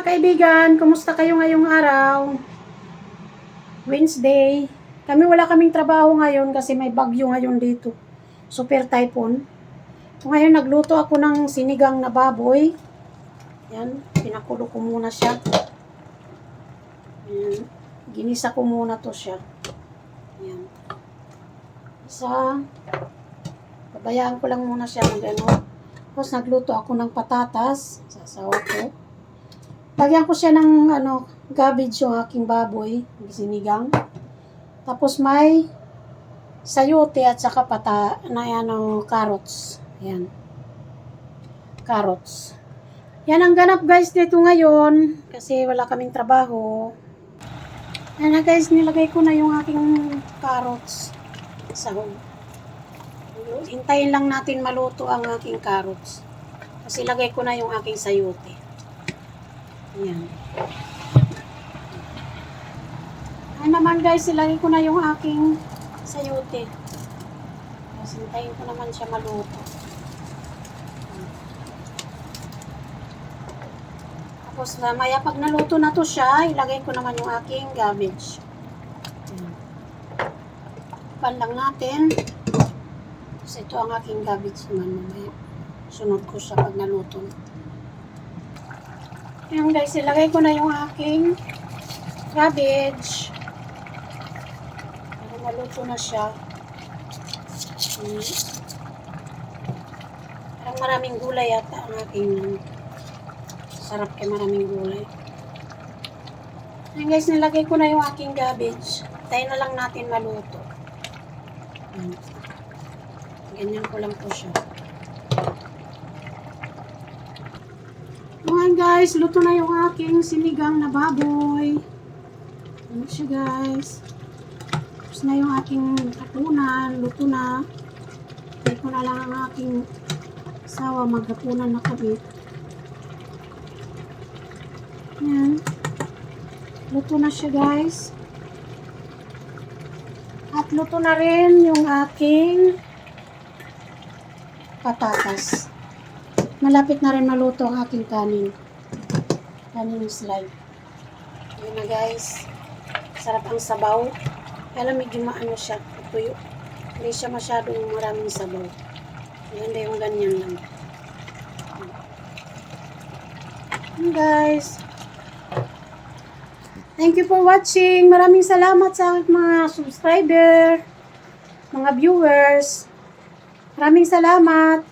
mga kaibigan, kumusta kayo ngayong araw? Wednesday. Wala kaming trabaho ngayon kasi may bagyo ngayon dito. Super typhoon. So ngayon nagluto ako ng sinigang na baboy. Yan, pinakulo ko muna siya. Yan, ginisa ko muna to siya. Yan. Babayaan ko lang muna siya ng gano'n. Tapos nagluto ako ng patatas. Sasawa ko. Lagyan ko siya ng cabbage yung aking baboy, sinigang. Tapos may sayote at saka carrots. Ayan. Carrots. Yan ang ganap guys dito ngayon kasi wala kaming trabaho. Yan na guys, nilagay ko na yung aking carrots sa hog. Hintayin lang natin maluto ang aking carrots. Kasi lagay ko na yung aking sayote. Ayan. Ayan naman guys, ilagay ko na yung aking sayote. Tapos hintayin ko naman siya maluto. Tapos maya pag naluto na to siya, ilagay ko naman yung aking cabbage. Ayan. Pan lang natin. Tapos ito ang aking cabbage naman. Mamaya sunod ko siya pag naluto na. Ayan guys, ilagay ko na yung aking cabbage. Para maluto na siya. Parang maraming gulay yata ang aking sarap kay maraming gulay. Ayan guys, nilagay ko na yung aking cabbage. Tayo na lang natin maluto. Ganyan ko lang po siya. Ayan guys, luto na yung aking sinigang na baboy. Ano siya guys. Tapos na yung aking hapunan, luto na. Tayo ko na lang ang aking asawa, maghapunan na kami. Ayan. Luto na siya guys. At luto na rin yung aking patatas. Malapit na rin maluto ang aking kanin. Kanin slide. Ayan na guys. Sarap ang sabaw. Kaya lang medyo maano siya. Tuyo. Hindi siya masyadong maraming sabaw. Ayan na yung ganyan lang. Ayan guys. Thank you for watching. Maraming salamat sa mga subscriber, mga viewers. Maraming salamat.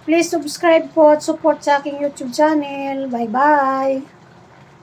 Please subscribe po at support sa aking YouTube channel. Bye-bye.